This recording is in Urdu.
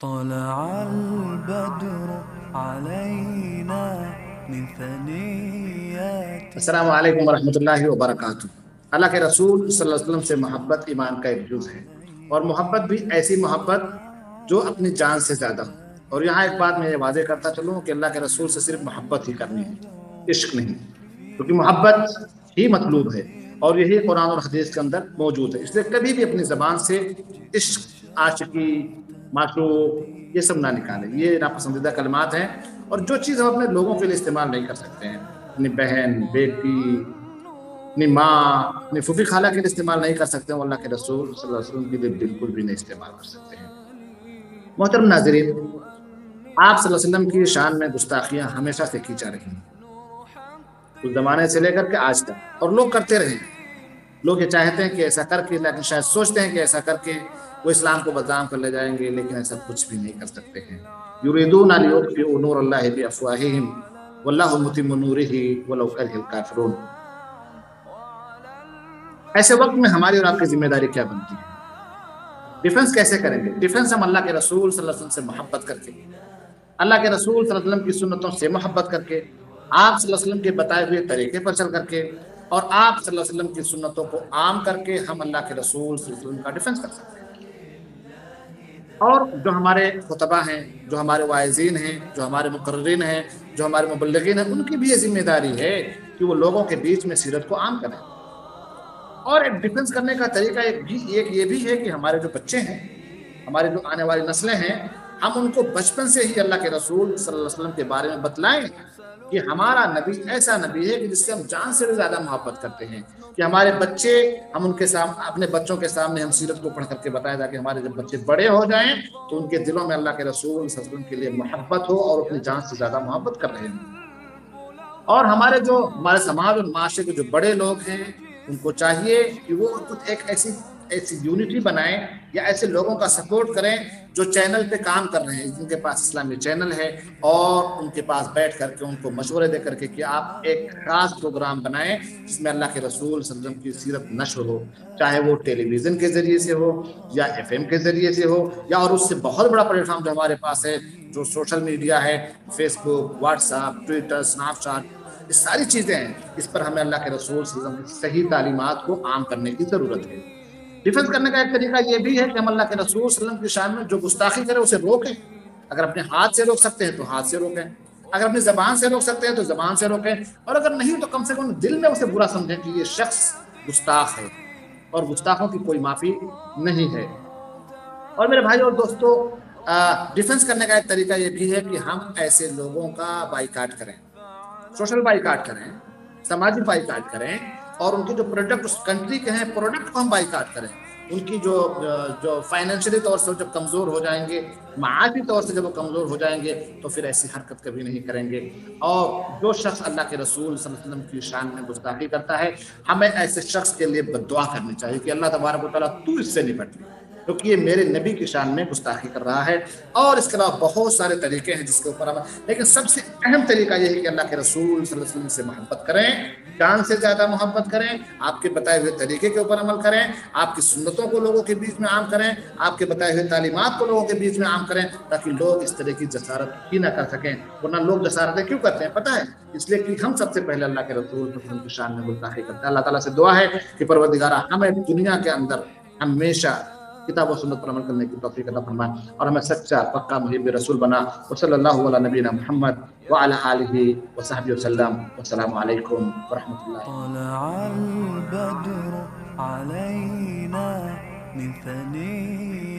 طلع البدر علينا من ثنيات السلام علیکم ورحمۃ اللہ وبرکاتہ۔ اللہ کے رسول صلی اللہ علیہ وسلم سے محبت ایمان کا ایک جز ہے، اور محبت بھی ایسی محبت جو اپنی جان سے زیادہ ہو۔ اور یہاں ایک بات میں یہ واضح کرتا چلوں کہ اللہ کے رسول سے صرف محبت ہی کرنی ہے، عشق نہیں، کیونکہ محبت ہی مطلوب ہے اور یہی قرآن اور حدیث کے اندر موجود ہے۔ اس لیے کبھی بھی اپنی زبان سے عشق، عاشقی، معشوق یہ سب نہ نکالیں، یہ ناپسندیدہ کلمات ہیں، اور جو چیز ہم اپنے لوگوں کے لیے استعمال نہیں کر سکتے ہیں، اپنی بہن، بیٹی، اپنی ماں، اپنی پھوپھی خالہ کے لیے استعمال نہیں کر سکتے ہیں، اور اللہ کے رسول صلی اللہ علیہ وسلم کے لیے بالکل بھی نہیں استعمال کر سکتے ہیں۔ محترم ناظرین، آپ صلی اللہ علیہ وسلم کی شان میں گستاخیاں ہمیشہ سے کی جا رہی ہیں، اس زمانے سے لے کر کے آج تک، اور لوگ کرتے رہے ہیں۔ لوگ یہ چاہتے ہیں کہ ایسا کر کے، لیکن شاید سوچتے ہیں کہ ایسا کر کے وہ اسلام کو بدنام کر لے جائیں گے، لیکن ایسا کچھ بھی نہیں کر سکتے ہیں۔ یریدون ان یطفئوا نور اللہ بافواہہم واللہ متم نورہ ولو کرہ الکافرون۔ ایسے وقت میں ہماری اور آپ کی ذمہ داری کیا بنتی ہے؟ ڈیفنس کیسے کریں گے؟ ڈیفنس ہم اللہ کے رسول صلی اللہ علیہ وسلم سے محبت کر کے، اللہ کے رسول صلی اللہ علیہ وسلم کی سنتوں سے محبت کر کے، آپ صلی اللہ علیہ وسلم کے بتائے ہوئے طریقے پر چل کر کے، اور آپ صلی اللہ علیہ وسلم کی سنتوں کو عام کر کے ہم اللہ کے رسول صلی اللہ علیہ وسلم کا ڈیفنس کر سکتے ہیں۔ اور جو ہمارے خطبہ ہیں، جو ہمارے واعظین ہیں، جو ہمارے مقررین ہیں، جو ہمارے مبلغین ہیں، ان کی بھی یہ ذمہ داری ہے کہ وہ لوگوں کے بیچ میں سیرت کو عام کریں۔ اور ایک ڈیفنس کرنے کا طریقہ ایک یہ بھی ہے کہ ہمارے جو بچے ہیں، ہمارے جو آنے والی نسلیں ہیں، ہم ان کو بچپن سے ہی اللہ کے رسول صلی اللہ علیہ وسلم کے بارے میں بتلائیں کہ ہمارا نبی ایسا نبی ہے کہ جس سے ہم جان سے بھی زیادہ محبت کرتے ہیں، کہ ہمارے بچے، ہم ان کے سامنے، اپنے بچوں کے سامنے ہم سیرت کو پڑھ کر کے بتایا تاکہ ہمارے جب بچے بڑے ہو جائیں تو ان کے دلوں میں اللہ کے رسول صلی اللہ علیہ وسلم کے لیے محبت ہو اور اپنی جان سے زیادہ محبت کر رہے ہیں۔ اور ہمارے سماج اور معاشرے کے جو بڑے لوگ ہیں، ان کو چاہیے کہ وہ کچھ ایک ایسی یونٹی بنائیں یا ایسے لوگوں کا سپورٹ کریں جو چینل پہ کام کر رہے ہیں، جن کے پاس اسلامی چینل ہے، اور ان کے پاس بیٹھ کر کے ان کو مشورے دے کر کے کہ آپ ایک خاص پروگرام بنائیں جس میں اللہ کے رسول صلی اللہ علیہ وسلم کی سیرت نشر ہو، چاہے وہ ٹیلی ویژن کے ذریعے سے ہو یا FM کے ذریعے سے ہو، یا اور اس سے بہت بڑا پلیٹ فارم جو ہمارے پاس ہے، جو سوشل میڈیا ہے، Facebook, WhatsApp, Twitter, Snapchat, یہ ساری چیزیں ہیں، اس پر ہمیں اللہ کے رسول صلی اللہ علیہ وسلم کی صحیح تعلیمات کو عام کرنے کی ضرورت ہے۔ ڈیفنس کرنے کا ایک طریقہ یہ بھی ہے کہ ہم اللہ کے رسول صلی اللہ علیہ وسلم کی شان میں جو گستاخی کرے اسے روکیں۔ اگر اپنے ہاتھ سے روک سکتے ہیں تو ہاتھ سے روکیں، اگر اپنی زبان سے روک سکتے ہیں تو زبان سے روکیں، اور اگر نہیں تو کم سے کم دل میں اسے برا سمجھیں کہ یہ شخص گستاخ ہے، اور گستاخوں کی کوئی معافی نہیں ہے۔ اور میرے بھائی اور دوستو، ڈیفنس کرنے کا ایک طریقہ یہ بھی ہے کہ ہم ایسے لوگوں کا بائیکاٹ کریں، سوشل بائیکاٹ کریں، سماجی بائیکاٹ کریں، اور ان کے جو پروڈکٹ اس کنٹری کے ہیں، پروڈکٹ کو ہم بائیکاٹ کریں۔ ان کی جو فائنینشلی طور سے جب کمزور ہو جائیں گے، معاشی طور سے جب وہ کمزور ہو جائیں گے، تو پھر ایسی حرکت کبھی نہیں کریں گے۔ اور جو شخص اللہ کے رسول صلی اللہ علیہ وسلم کی شان میں گستاخی کرتا ہے، ہمیں ایسے شخص کے لیے بد دعا کرنی چاہیے کہ اللہ تبارک و تعالیٰ تو اس سے نپٹ لے، کیونکہ یہ میرے نبی کی شان میں گستاخی کر رہا ہے۔ اور اس کے علاوہ بہت سارے طریقے ہیں جس کے اوپر ہم، لیکن سب سے اہم طریقہ یہ ہے کہ اللہ کے رسول صلی اللہ علیہ وسلم سے محبت کریں، جان سے زیادہ محبت کریں، آپ کے بتائے ہوئے طریقے کے اوپر عمل کریں، آپ کی سنتوں کو لوگوں کے بیچ میں عام کریں، آپ کے بتائے ہوئے تعلیمات کو لوگوں کے بیچ میں عام کریں، تاکہ لوگ اس طرح کی جسارت ہی نہ کر سکیں۔ ورنہ لوگ جسارتیں کیوں کرتے ہیں پتہ ہے؟ اس لیے کہ ہم سب سے پہلے اللہ کے رسول صلی اللہ علیہ وسلم کی شان میں گستاخی کرتے ہیں۔ اللہ تعالیٰ سے دعا ہے کہ پروردگارہ ہمیں دنیا کے اندر ہمیشہ کتاب و سنت پر عمل کرنے کی توفیق عطا فرمائے، اور ہمیں سچا پکا محب رسول بنا۔ وصلی اللہ علی نبینا محمد وعلی آلہ وصحبہ وسلم۔ والسلام علیکم ورحمۃ اللہ۔ طلع البدر علينا من ثنيات